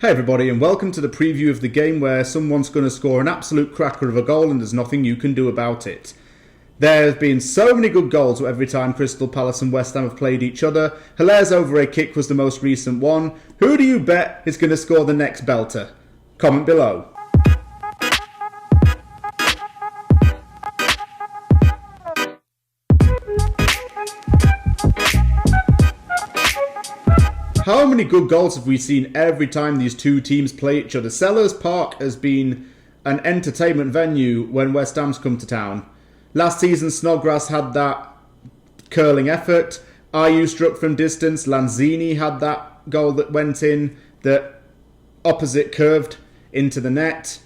Hey everybody, and welcome to the preview of the game where someone's going to score an absolute cracker of a goal and there's nothing you can do about it. There have been so many good goals every time Crystal Palace and West Ham have played each other. Hilaire's over a kick was the most recent one. Who do you bet is going to score the next belter? Comment below. How many good goals have we seen every time these two teams play each other? Selhurst Park has been an entertainment venue when West Ham's come to town. Last season, Snodgrass had that curling effort. Ayew struck from distance. Lanzini had that goal that went in, that opposite curved into the net.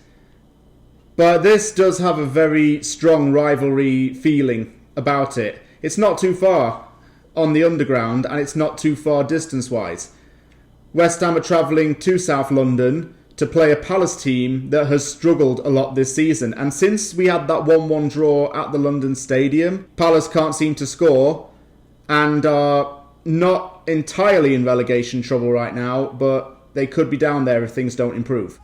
But this does have a very strong rivalry feeling about it. It's not too far on the underground, and it's not too far distance-wise. West Ham are travelling to South London to play a Palace team that has struggled a lot this season. And since we had that 1-1 draw at the London Stadium, Palace can't seem to score and are not entirely in relegation trouble right now, but they could be down there if things don't improve.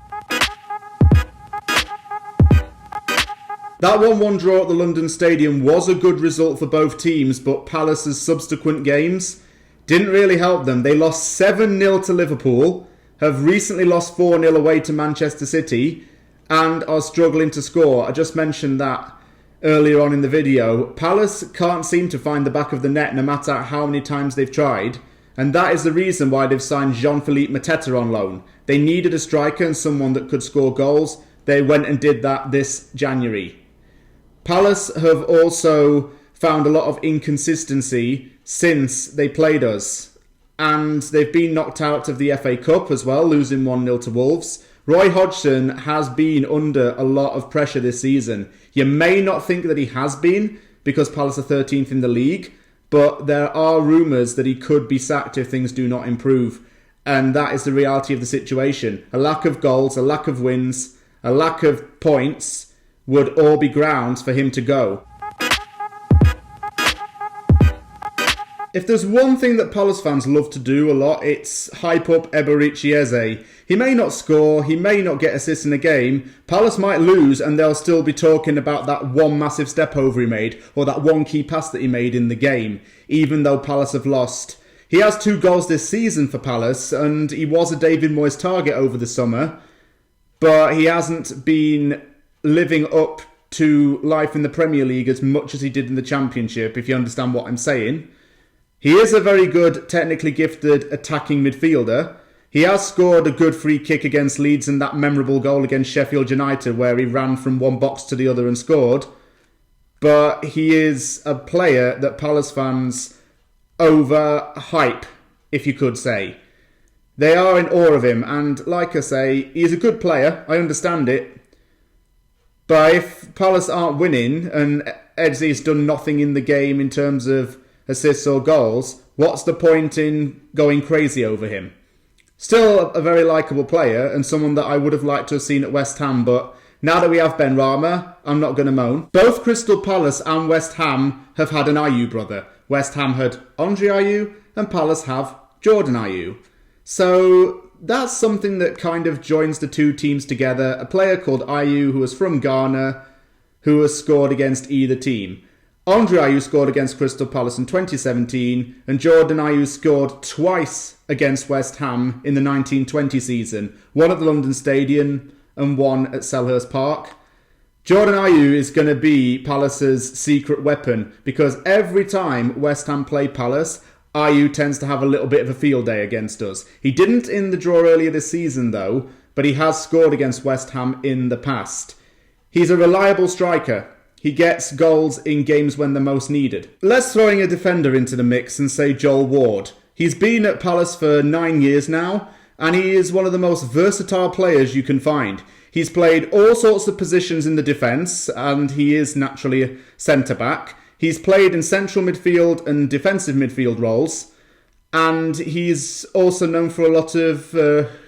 That 1-1 draw at the London Stadium was a good result for both teams, but Palace's subsequent games didn't really help them. They lost 7-0 to Liverpool, have recently lost 4-0 away to Manchester City, and are struggling to score. I just mentioned that earlier on in the video. Palace can't seem to find the back of the net no matter how many times they've tried, and that is the reason why they've signed Jean-Philippe Mateta on loan. They needed a striker and someone that could score goals. They went and did that this January. Palace have also found a lot of inconsistency since they played us. And they've been knocked out of the FA Cup as well, losing 1-0 to Wolves. Roy Hodgson has been under a lot of pressure this season. You may not think that he has been, because Palace are 13th in the league, but there are rumours that he could be sacked if things do not improve. And that is the reality of the situation. A lack of goals, a lack of wins, a lack of points would all be grounds for him to go. If there's one thing that Palace fans love to do a lot, it's hype up Eberechi Eze. He may not score, he may not get assists in a game, Palace might lose and they'll still be talking about that one massive step over he made, or that one key pass that he made in the game, even though Palace have lost. He has 2 goals this season for Palace, and he was a David Moyes target over the summer, but he hasn't been living up to life in the Premier League as much as he did in the Championship, if you understand what I'm saying. He is a very good, technically gifted attacking midfielder. He has scored a good free kick against Leeds and that memorable goal against Sheffield United where he ran from one box to the other and scored. But he is a player that Palace fans overhype, if you could say. They are in awe of him, and like I say, he's a good player, I understand it. But if Palace aren't winning and Edze's done nothing in the game in terms of assists or goals, what's the point in going crazy over him? Still a very likeable player and someone that I would have liked to have seen at West Ham, but now that we have Ben Rama, I'm not going to moan. Both Crystal Palace and West Ham have had an Ayew brother. West Ham had Andre Ayew and Palace have Jordan Ayew. So that's something that kind of joins the two teams together. A player called Ayew who is from Ghana, who has scored against either team. Andre Ayew scored against Crystal Palace in 2017, and Jordan Ayew scored twice against West Ham in the 1920 season. One at the London Stadium and one at Selhurst Park. Jordan Ayew is going to be Palace's secret weapon, because every time West Ham play Palace, Ayew tends to have a little bit of a field day against us. He didn't in the draw earlier this season though, but he has scored against West Ham in the past. He's a reliable striker. He gets goals in games when they're most needed. Let's throw in a defender into the mix and say Joel Ward. He's been at Palace for 9 years now, and he is one of the most versatile players you can find. He's played all sorts of positions in the defence, and he is naturally a centre-back. He's played in central midfield and defensive midfield roles, and he's also known for a lot of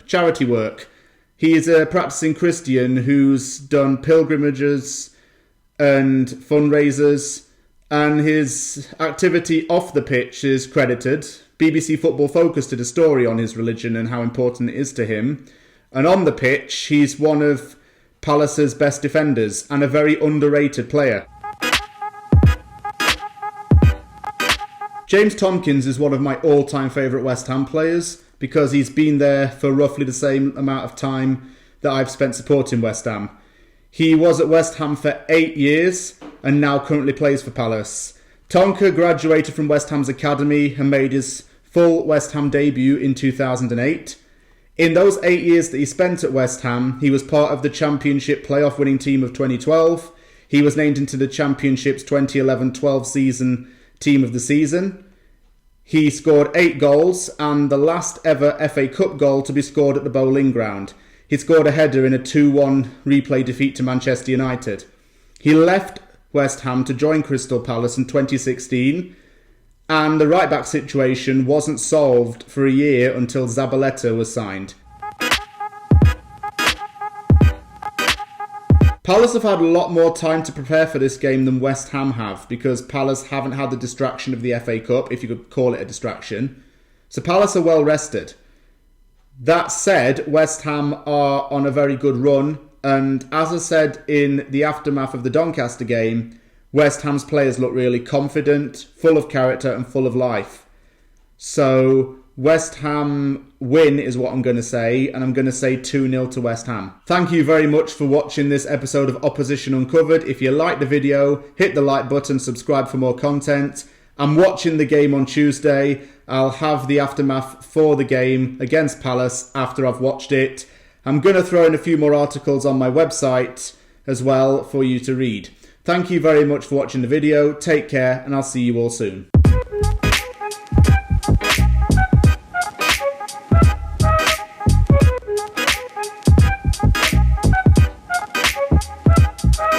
charity work. He is a practicing Christian who's done pilgrimages and fundraisers, and his activity off the pitch is credited. BBC Football Focus did a story on his religion and how important it is to him. And on the pitch, he's one of Palace's best defenders and a very underrated player. James Tomkins is one of my all-time favourite West Ham players because he's been there for roughly the same amount of time that I've spent supporting West Ham. He was at West Ham for 8 years and now currently plays for Palace. Tonka graduated from West Ham's academy and made his full West Ham debut in 2008. In those 8 years that he spent at West Ham, he was part of the Championship playoff winning team of 2012. He was named into the Championship's 2011-12 season Team of the Season. He scored 8 goals and the last ever FA Cup goal to be scored at the Bowling Ground. He scored a header in a 2-1 replay defeat to Manchester United. He left West Ham to join Crystal Palace in 2016, and the right-back situation wasn't solved for a year until Zabaleta was signed. Palace have had a lot more time to prepare for this game than West Ham have, because Palace haven't had the distraction of the FA Cup, if you could call it a distraction. So Palace are well rested. That said, West Ham are on a very good run, and as I said in the aftermath of the Doncaster game, West Ham's players look really confident, full of character and full of life. So West Ham win is what I'm going to say, and I'm going to say 2-0 to West Ham. Thank you very much for watching this episode of Opposition Uncovered. If you liked the video, hit the like button, subscribe for more content. I'm watching the game on Tuesday. I'll have the aftermath for the game against Palace after I've watched it. I'm going to throw in a few more articles on my website as well for you to read. Thank you very much for watching the video. Take care, and I'll see you all soon.